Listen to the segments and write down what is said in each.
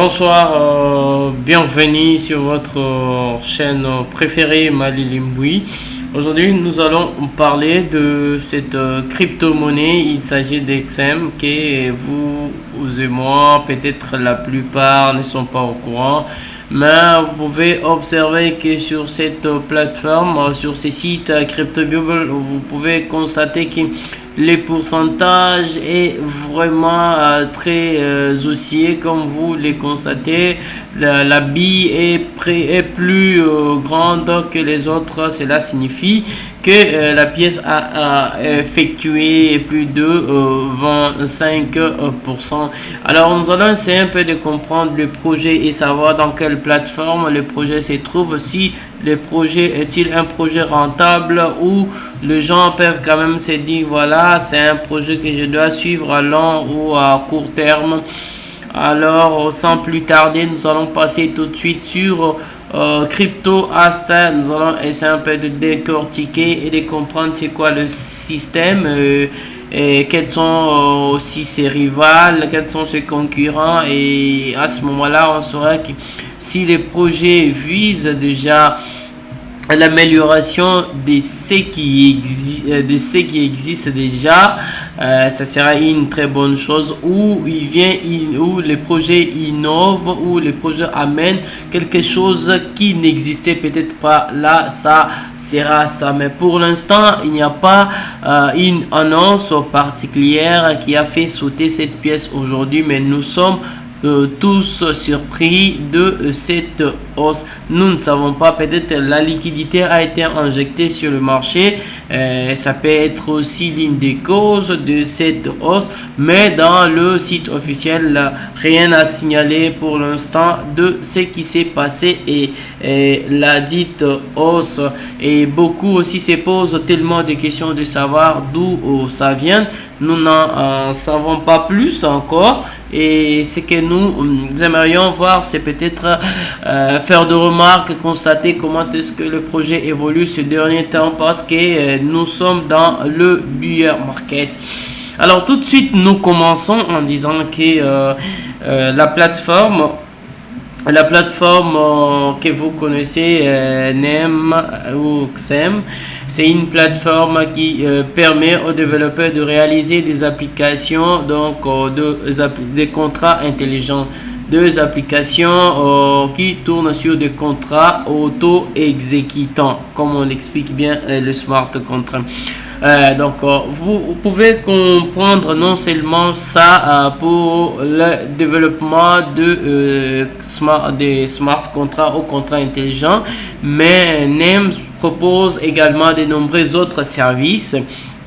Bonsoir, bienvenue sur votre chaîne préférée Mali Limboui. Aujourd'hui, nous allons parler de cette crypto-monnaie. Il s'agit d'XM que vous et moi, peut-être la plupart ne sont pas au courant. Mais vous pouvez observer que sur cette plateforme, sur ces sites CryptoBubble, vous pouvez constater que les pourcentages est vraiment très haussier comme vous les constatez. La bille est plus grande que les autres. Cela signifie que la pièce a effectué plus de 25%. Alors nous allons essayer un peu de comprendre le projet et savoir dans quelle plateforme le projet se trouve, si le projet est-il un projet rentable ou les gens peuvent quand même se dire voilà, c'est un projet que je dois suivre à long ou à court terme. Alors sans plus tarder, nous allons passer tout de suite sur Crypto Asta. Nous allons essayer un peu de décortiquer et de comprendre c'est quoi le système, et quels sont aussi ses rivales, quels sont ses concurrents, et à ce moment-là on saura que si les projets visent déjà l'amélioration de ce qui existe déjà, ça sera une très bonne chose. Où où les projets innovent, où les projets amènent quelque chose qui n'existait peut-être pas, là ça sera ça. Mais pour l'instant il n'y a pas une annonce particulière qui a fait sauter cette pièce aujourd'hui, mais nous sommes tous surpris de cette hausse. Nous ne savons pas, peut-être la liquidité a été injectée sur le marché, ça peut être aussi l'une des causes de cette hausse, mais dans le site officiel rien à signaler pour l'instant de ce qui s'est passé et la dite hausse. Et beaucoup aussi se posent tellement de questions de savoir d'où ça vient. Nous n'en savons pas plus encore, et ce que nous aimerions voir, c'est peut-être faire de remarques, constater comment est-ce que le projet évolue ce dernier temps, parce que nous sommes dans le bear market. Alors tout de suite nous commençons en disant que la plateforme que vous connaissez, NEM ou XM, c'est une plateforme qui permet aux développeurs de réaliser des applications, donc des contrats intelligents, deux applications qui tournent sur des contrats auto-exécutants, comme on l'explique bien le smart contract. Donc vous pouvez comprendre non seulement ça pour le développement des smart contrats ou contrats intelligents, mais NEM propose également de nombreux autres services,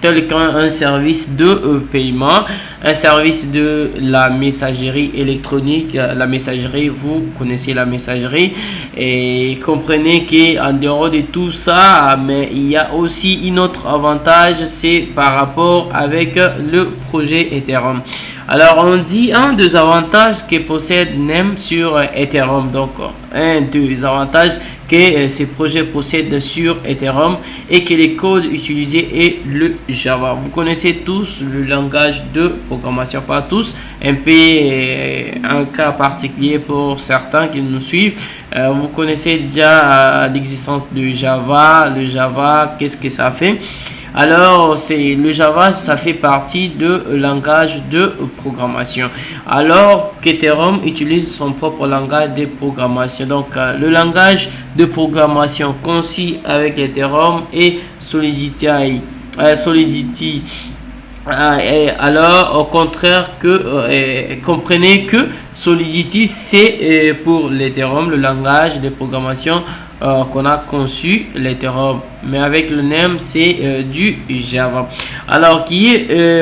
tels qu'un service de paiement, un service de la messagerie électronique. La messagerie, vous connaissez la messagerie, et comprenez qu'en dehors de tout ça, mais il y a aussi un autre avantage, c'est par rapport avec le projet Ethereum. Alors on dit un des avantages que possède NEM sur Ethereum, donc un des avantages que ces projets possèdent sur Ethereum et que les codes utilisés est le Java. Vous connaissez tous le langage de programmation, pas tous, un cas particulier pour certains qui nous suivent. Vous connaissez déjà l'existence du Java. Le Java, qu'est-ce que ça fait? Alors, c'est le Java, ça fait partie de langage de programmation. Alors qu'Ethereum utilise son propre langage de programmation. Donc, le langage de programmation conçu avec Ethereum est Solidity. Alors, au contraire comprenez que Solidity, c'est pour l'Ethereum, le langage de programmation qu'on a conçu l'Ethereum, mais avec le NEM c'est du Java. Alors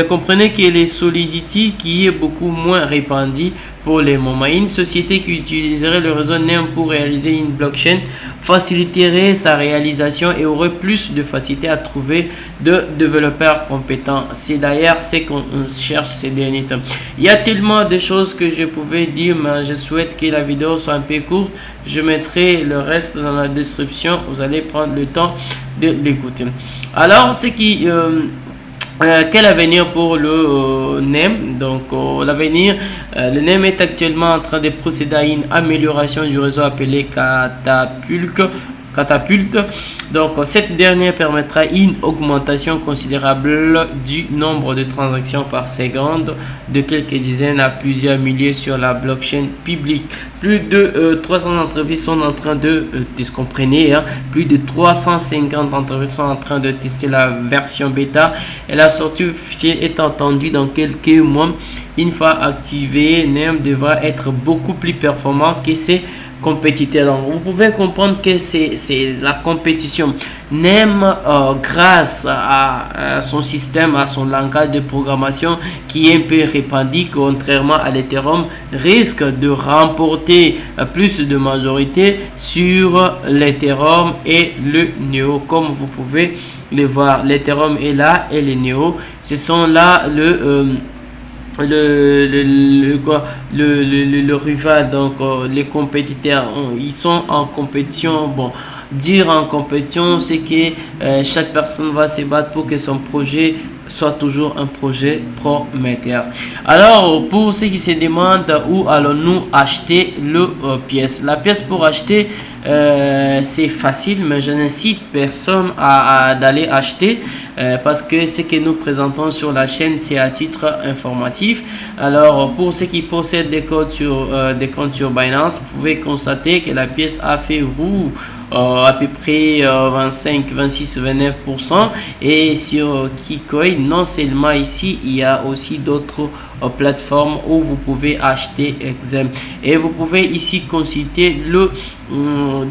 comprenez que les Solidity qui est beaucoup moins répandu pour les moments. Une société qui utiliserait le réseau NEM pour réaliser une blockchain faciliterait sa réalisation et aurait plus de facilité à trouver de développeurs compétents. C'est d'ailleurs ce qu'on cherche ces derniers temps. Il y a tellement de choses que je pouvais dire, mais je souhaite que la vidéo soit un peu courte. Je mettrai le reste dans la description. Vous allez prendre le temps de l'écouter. Alors, ce qui Quel avenir pour le NEM? Donc l'avenir, le NEM est actuellement en train de procéder à une amélioration du réseau appelé Catapulte. Donc cette dernière permettra une augmentation considérable du nombre de transactions par seconde de quelques dizaines à plusieurs milliers sur la blockchain publique. Plus de 300 entreprises sont en train de plus de 350 entreprises sont en train de tester la version bêta et la sortie officielle est attendue dans quelques mois. Une fois activé, NEM devra être beaucoup plus performant que ses compétiteurs. Donc vous pouvez comprendre que c'est la compétition. NEM, grâce à son système, à son langage de programmation qui est un peu répandu, contrairement à l'Ethereum, risque de remporter plus de majorité sur l'Ethereum et le Neo. Comme vous pouvez le voir, l'Ethereum est là et les Neo, ce sont là le rival. Donc les compétiteurs, ils sont en compétition. Bon, dire en compétition, c'est que chaque personne va se battre pour que son projet soit toujours un projet prometteur. Alors pour ceux qui se demandent où allons-nous acheter le pièce, la pièce pour acheter, c'est facile, mais je n'incite personne à d'aller acheter parce que ce que nous présentons sur la chaîne, c'est à titre informatif. Alors pour ceux qui possèdent des comptes sur Binance, vous pouvez constater que la pièce a fait roux à peu près 25, 26, 29%. Et sur KuCoin, non seulement ici, il y a aussi d'autres plateformes où vous pouvez acheter XM. Et vous pouvez ici consulter le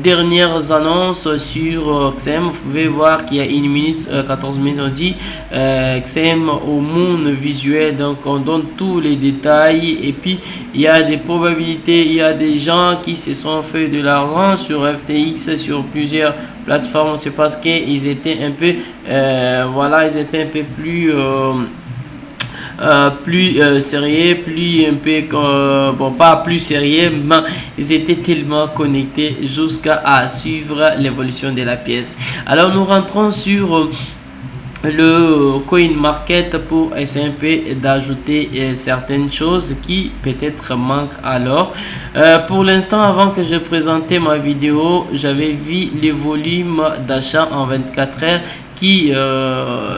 dernières annonces sur XM. Vous pouvez voir qu'il y a 1 minute 14 minutes, on dit XM au monde visuel. Donc on donne tous les détails et puis il y a des probabilités, il y a des gens qui se sont fait de l'argent sur FTX, sur plusieurs plateformes. C'est parce qu'ils étaient un peu ils étaient un peu plus sérieux, plus un peu bon, pas plus sérieux, mais ils étaient tellement connectés jusqu'à suivre l'évolution de la pièce. Alors nous rentrons sur le coin market pour essayer un peu d'ajouter certaines choses qui peut-être manquent. Alors pour l'instant, avant que je présentais ma vidéo, j'avais vu les volumes d'achat en 24 heures qui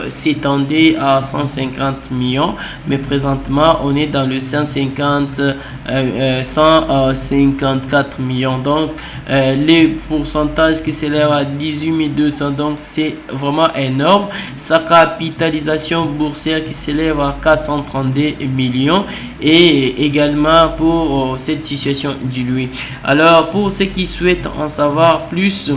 s'étendait à 150 millions, mais présentement on est dans le 154 millions. Donc les pourcentages qui s'élèvent à 18 200, donc c'est vraiment énorme. Sa capitalisation boursière qui s'élève à 432 millions et également pour cette situation diluée. Alors pour ceux qui souhaitent en savoir plus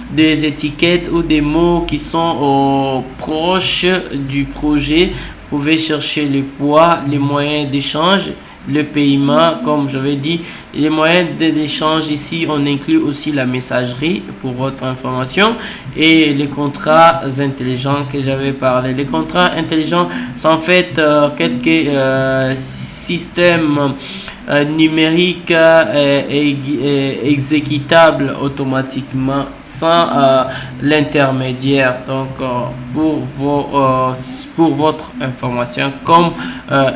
des étiquettes ou des mots qui sont proches du projet, vous pouvez chercher le poids, les moyens d'échange, le paiement, comme j'avais dit, les moyens d'échange. Ici on inclut aussi la messagerie pour votre information et les contrats intelligents que j'avais parlé. Les contrats intelligents, c'est en fait quelques systèmes numériques exécutables automatiquement sans l'intermédiaire. Donc pour votre information, comme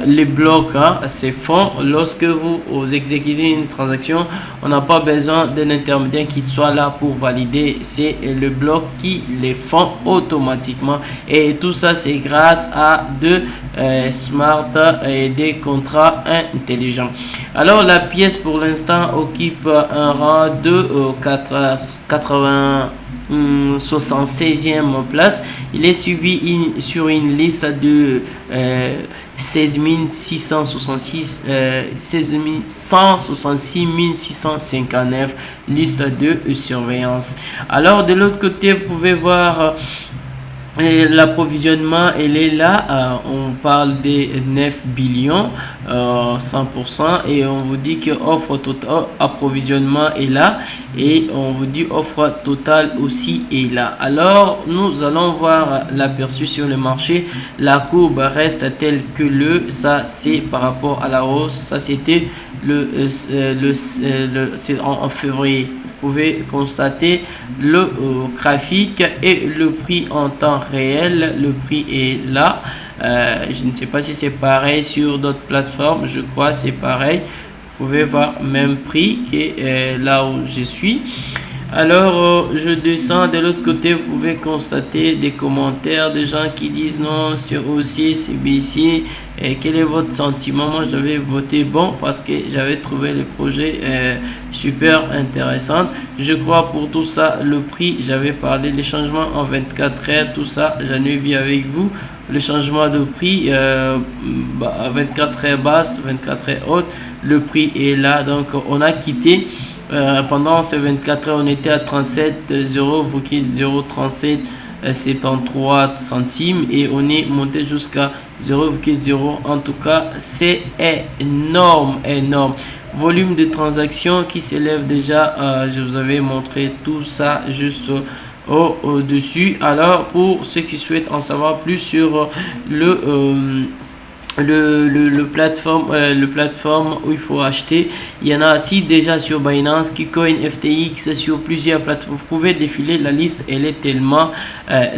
les blocs se font lorsque vous exécutez une transaction, on n'a pas besoin d'un intermédiaire qui soit là pour valider, c'est le bloc qui les font automatiquement et tout ça c'est grâce à de smart et des contrats intelligents. Alors la pièce pour l'instant occupe un rang de 76e place. Il est suivi sur une liste de 16 666 659 liste de surveillance. Alors de l'autre côté, vous pouvez voir l'approvisionnement, elle est là, on parle des 9 billions 100% et on vous dit que offre totale approvisionnement est là et on vous dit offre totale aussi est là. Alors nous allons voir l'aperçu sur le marché. La courbe reste telle que ça c'est par rapport à la hausse, ça c'était en février. Vous pouvez constater le graphique et le prix en temps réel. Le prix est là. Je ne sais pas si c'est pareil sur d'autres plateformes, je crois c'est pareil. Vous pouvez voir même prix que là où je suis. Alors, je descends de l'autre côté, vous pouvez constater des commentaires de gens qui disent non, c'est haussier, c'est baissier. Et quel est votre sentiment? Moi, j'avais voté bon parce que j'avais trouvé le projet super intéressant. Je crois pour tout ça, le prix, j'avais parlé des changements en 24 heures, tout ça, j'en ai vu avec vous. Le changement de prix, 24 heures basse, 24 heures haute, le prix est là. Donc, on a quitté. Pendant ces 24 heures, on était à 37,037 centimes et on est monté jusqu'à 0,0. En tout cas, c'est énorme, énorme. Volume de transactions qui s'élève déjà, je vous avais montré tout ça juste au-dessus. Alors, pour ceux qui souhaitent en savoir plus sur le plateforme où il faut acheter, il y en a aussi déjà sur Binance, KuCoin, FTX, sur plusieurs plateformes. Vous pouvez défiler la liste, elle est tellement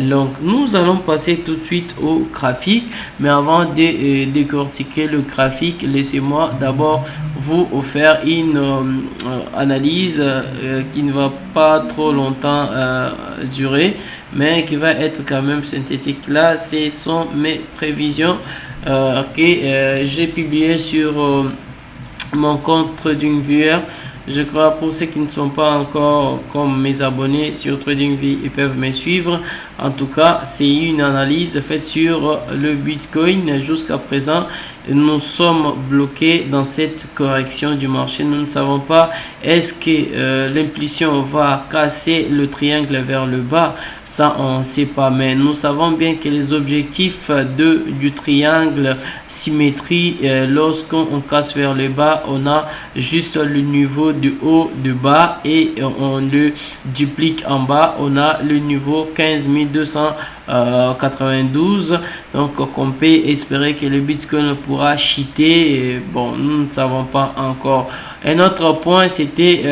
longue. Nous allons passer tout de suite au graphique, mais avant de décortiquer le graphique, laissez-moi d'abord vous faire une analyse qui ne va pas trop longtemps durer, mais qui va être quand même synthétique. Là, ce sont mes prévisions que j'ai publié sur mon compte TradingViewer. Je crois pour ceux qui ne sont pas encore comme mes abonnés sur TradingView, ils peuvent me suivre. En tout cas, c'est une analyse faite sur le Bitcoin. Jusqu'à présent, nous sommes bloqués dans cette correction du marché. Nous ne savons pas est-ce que l'impulsion va casser le triangle vers le bas. Ça, on ne sait pas. Mais nous savons bien que les objectifs du triangle symétrie, lorsqu'on casse vers le bas, on a juste le niveau du haut, du bas et on le duplique en bas. On a le niveau 15 292. Donc, on peut espérer que le Bitcoin pourra chuter. Bon, nous ne savons pas encore. Un autre point, c'était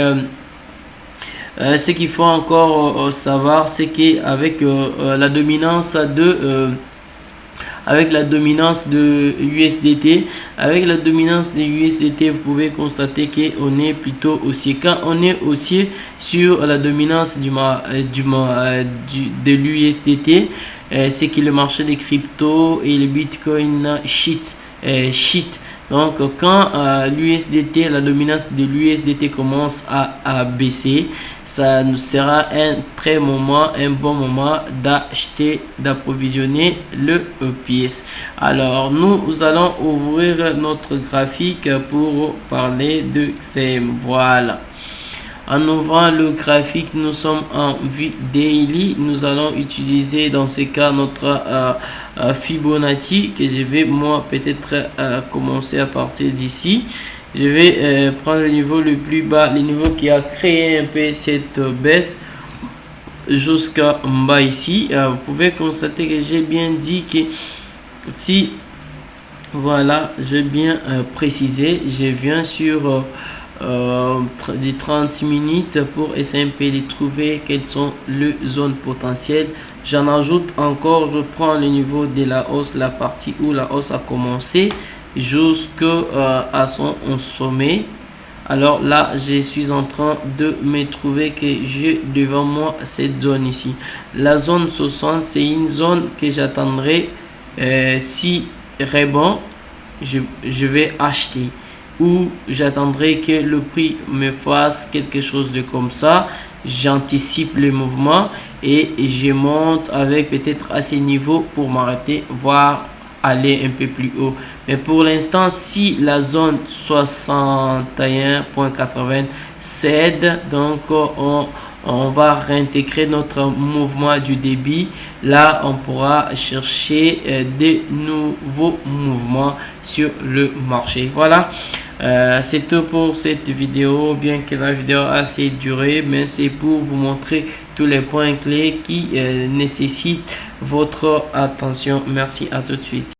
ce qu'il faut encore savoir, c'est qu'avec la dominance de USDT, vous pouvez constater qu'on est plutôt haussier. Quand on est haussier sur la dominance de l'USDT, c'est que le marché des cryptos et le Bitcoin shit. Donc, quand la dominance de l'USDT commence à baisser, ça nous sera un bon moment d'acheter, d'approvisionner le pièce. Alors, nous allons ouvrir notre graphique pour parler de ces voilà. En ouvrant le graphique, nous sommes en vue daily. Nous allons utiliser dans ce cas notre Fibonacci que je vais moi peut-être commencer à partir d'ici. Je vais prendre le niveau le plus bas, le niveau qui a créé un peu cette baisse jusqu'à en bas ici. Vous pouvez constater que j'ai bien dit que si voilà, j'ai bien précisé, je viens sur du 30 minutes pour essayer un peu de trouver quelles sont les zones potentielles. J'en ajoute encore, je prends le niveau de la hausse, la partie où la hausse a commencé jusqu'à son sommet. Alors là, je suis en train de me trouver que j'ai devant moi cette zone ici. La zone 60, c'est une zone que j'attendrai si rebond, je vais acheter. Ou j'attendrai que le prix me fasse quelque chose de comme ça, j'anticipe le mouvement et je monte avec peut-être à ces niveaux pour m'arrêter, voire aller un peu plus haut. Mais pour l'instant, si la zone 61.80 cède, donc on va réintégrer notre mouvement du débit. Là, on pourra chercher des nouveaux mouvements sur le marché. Voilà, c'est tout pour cette vidéo. Bien que la vidéo a assez duré, mais c'est pour vous montrer tous les points clés qui nécessitent votre attention. Merci, à tout de suite.